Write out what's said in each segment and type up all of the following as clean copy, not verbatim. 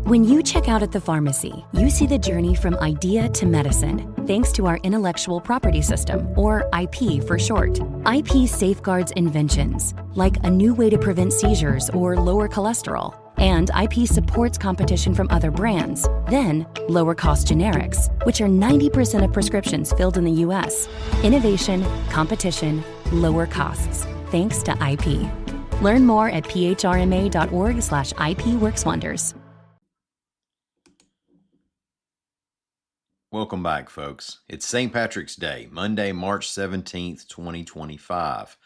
When you check out at the pharmacy, you see the journey from idea to medicine, thanks to our intellectual property system, or IP for short. IP safeguards inventions, like a new way to prevent seizures or lower cholesterol. And IP supports competition from other brands, then lower-cost generics, which are 90% of prescriptions filled in the U.S. Innovation, competition, lower costs, thanks to IP. Learn more at phrma.org/IP Works Wonders. Welcome back, folks. It's St. Patrick's Day, Monday, March 17th, 2025.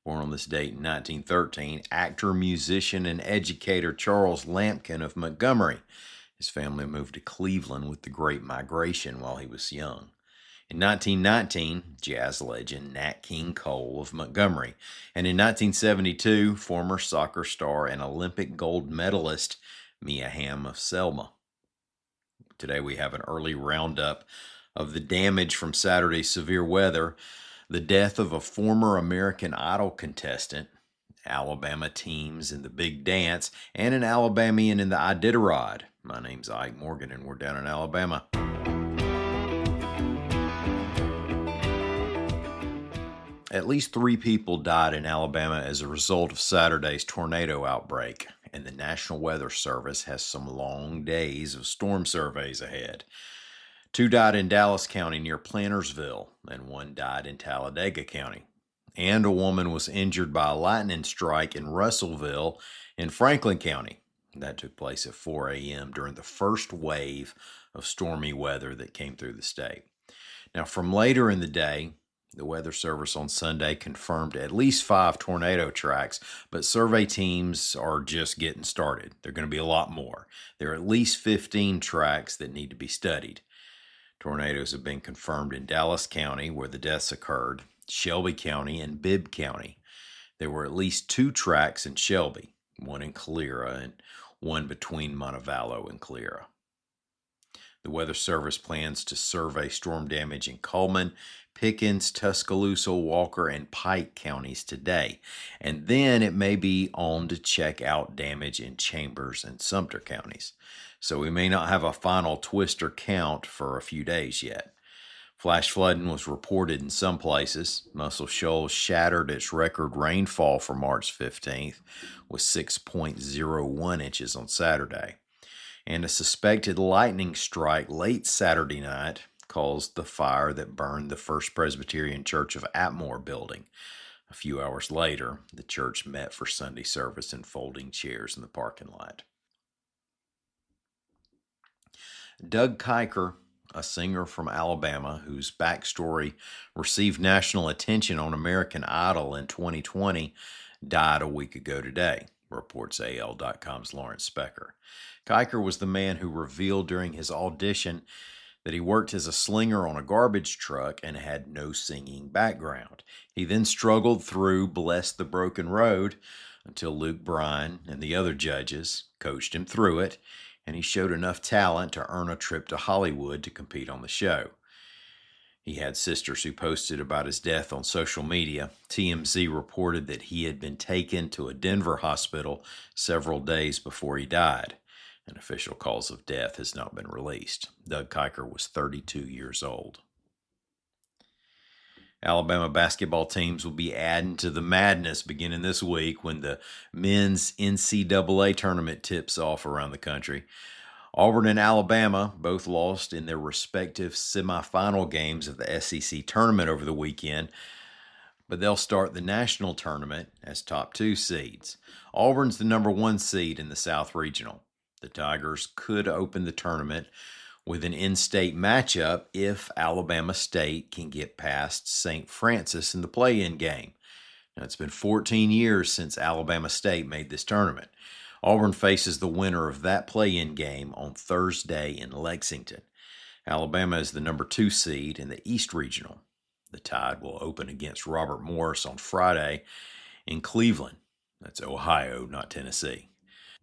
Born on this date in 1913, actor, musician, and educator Charles Lampkin of Montgomery. His family moved to Cleveland with the Great Migration while he was young. In 1919, jazz legend Nat King Cole of Montgomery. And in 1972, former soccer star and Olympic gold medalist Mia Hamm of Selma. Today we have an early roundup of the damage from Saturday's severe weather, the death of a former American Idol contestant, Alabama teams in the big dance, and an Alabamian in the Iditarod. My name's Ike Morgan, and we're down in Alabama. At least 3 people died in Alabama as a result of Saturday's tornado outbreak, and the National Weather Service has some long days of storm surveys ahead. 2 died in Dallas County near Plantersville, and 1 died in Talladega County. And a woman was injured by a lightning strike in Russellville in Franklin County. That took place at 4 a.m. during the first wave of stormy weather that came through the state. Now, from later in the day, the Weather Service on Sunday confirmed at least 5 tornado tracks, but survey teams are just getting started. There are going to be a lot more. There are at least 15 tracks that need to be studied. Tornadoes have been confirmed in Dallas County, where the deaths occurred, Shelby County, and Bibb County. There were at least 2 tracks in Shelby, 1 in Calera and 1 between Montevallo and Calera. The Weather Service plans to survey storm damage in Cullman, Pickens, Tuscaloosa, Walker, and Pike counties today. And then it may be on to check out damage in Chambers and Sumter counties. So we may not have a final twister count for a few days yet. Flash flooding was reported in some places. Muscle Shoals shattered its record rainfall for March 15th with 6.01 inches on Saturday. And a suspected lightning strike late Saturday night caused the fire that burned the First Presbyterian Church of Atmore building. A few hours later, the church met for Sunday service in folding chairs in the parking lot. Doug Kiker, a singer from Alabama whose backstory received national attention on American Idol in 2020, died a week ago today, reports AL.com's Lawrence Specker. Kiker was the man who revealed during his audition that he worked as a slinger on a garbage truck and had no singing background. He then struggled through Bless the Broken Road until Luke Bryan and the other judges coached him through it, and he showed enough talent to earn a trip to Hollywood to compete on the show. He had sisters who posted about his death on social media. TMZ reported that he had been taken to a Denver hospital several days before he died. An official cause of death has not been released. Doug Kiker was 32 years old. Alabama basketball teams will be adding to the madness beginning this week when the men's NCAA tournament tips off around the country. Auburn and Alabama both lost in their respective semifinal games of the SEC tournament over the weekend, but they'll start the national tournament as top 2 seeds. Auburn's the number 1 seed in the South Regional. The Tigers could open the tournament with an in-state matchup if Alabama State can get past St. Francis in the play-in game. Now, it's been 14 years since Alabama State made this tournament. Auburn faces the winner of that play-in game on Thursday in Lexington. Alabama is the number 2 seed in the East Regional. The Tide will open against Robert Morris on Friday in Cleveland. That's Ohio, not Tennessee.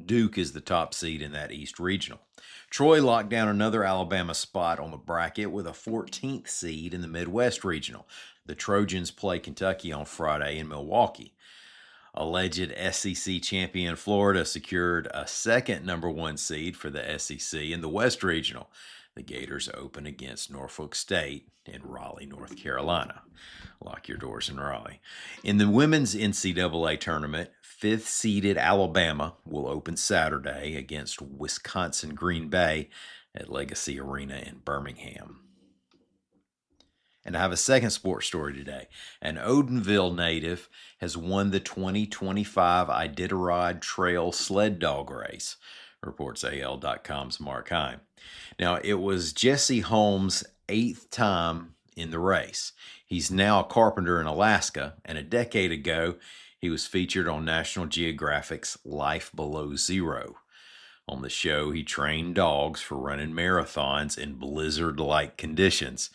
Duke is the top seed in that East Regional. Troy locked down another Alabama spot on the bracket with a 14th seed in the Midwest Regional. The Trojans play Kentucky on Friday in Milwaukee. Alleged SEC champion Florida secured a second number one seed for the SEC in the West Regional. The Gators open against Norfolk State in Raleigh, North Carolina. Lock your doors in Raleigh. In the women's NCAA tournament, fifth-seeded Alabama will open Saturday against Wisconsin Green Bay at Legacy Arena in Birmingham. And I have a second sports story today. An Odenville native has won the 2025 Iditarod Trail Sled Dog Race, reports AL.com's Mark Heim. Now, it was Jesse Holmes' 8th time in the race. He's now a carpenter in Alaska, and a decade ago, he was featured on National Geographic's Life Below Zero. On the show, he trained dogs for running marathons in blizzard-like conditions.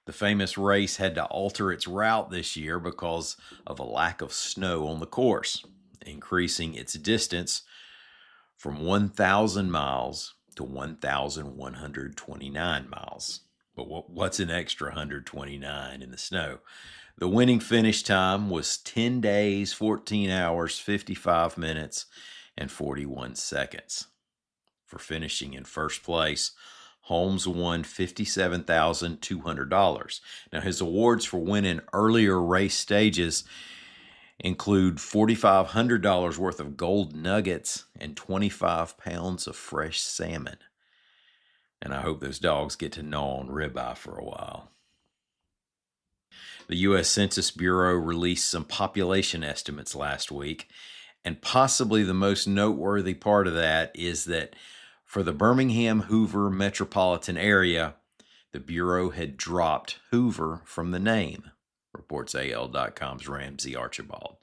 The famous race had to alter its route this year because of a lack of snow on the course, increasing its distance from 1,000 miles to 1,129 miles. But what's an extra 129 in the snow? The winning finish time was 10 days, 14 hours, 55 minutes, and 41 seconds. For finishing in first place, Holmes won $57,200. Now, his awards for winning earlier race stages include $4,500 worth of gold nuggets and 25 pounds of fresh salmon. And I hope those dogs get to gnaw on ribeye for a while. The U.S. Census Bureau released some population estimates last week, and possibly the most noteworthy part of that is that for the Birmingham-Hoover metropolitan area, the Bureau had dropped Hoover from the name, reports AL.com's Ramsey Archibald.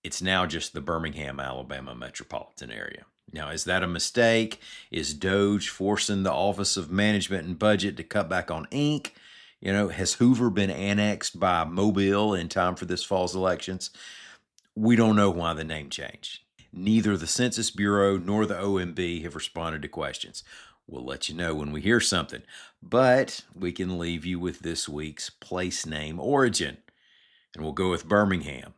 It's now just the Birmingham, Alabama metropolitan area. Now, is that a mistake? Is DOGE forcing the Office of Management and Budget to cut back on ink? You know, has Hoover been annexed by Mobile in time for this fall's elections? We don't know why the name changed. Neither the Census Bureau nor the OMB have responded to questions. We'll let you know when we hear something. But we can leave you with this week's place name origin. And we'll go with Birmingham.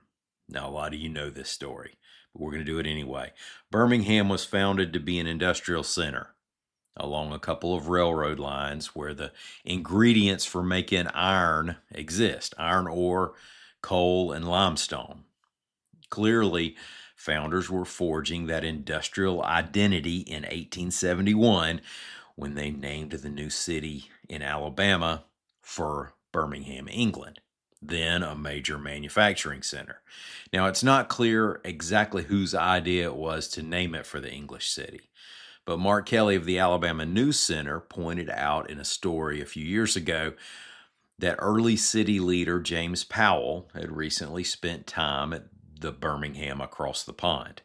Now, a lot of you know this story, but we're going to do it anyway. Birmingham was founded to be an industrial center along a couple of railroad lines where the ingredients for making iron exist: iron ore, coal, and limestone. Clearly, founders were forging that industrial identity in 1871 when they named the new city in Alabama for Birmingham, England, then a major manufacturing center. Now, it's not clear exactly whose idea it was to name it for the English city, but Mark Kelly of the Alabama News Center pointed out in a story a few years ago that early city leader James Powell had recently spent time at the Birmingham across the pond.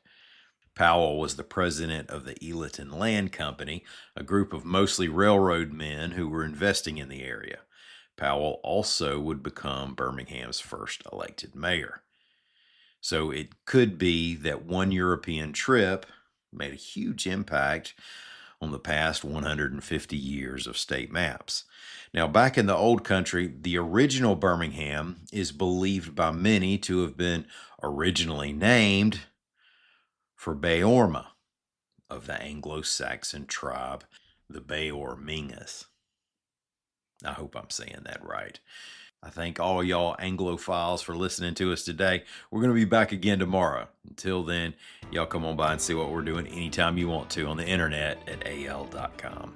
Powell was the president of the Eatonton Land Company, a group of mostly railroad men who were investing in the area. Powell also would become Birmingham's first elected mayor. So it could be that one European trip made a huge impact on the past 150 years of state maps. Now, back in the old country, the original Birmingham is believed by many to have been originally named for Beorma of the Anglo-Saxon tribe, the Beormingas. I hope I'm saying that right. I thank all y'all Anglophiles for listening to us today. We're going to be back again tomorrow. Until then, y'all come on by and see what we're doing anytime you want to on the internet at al.com.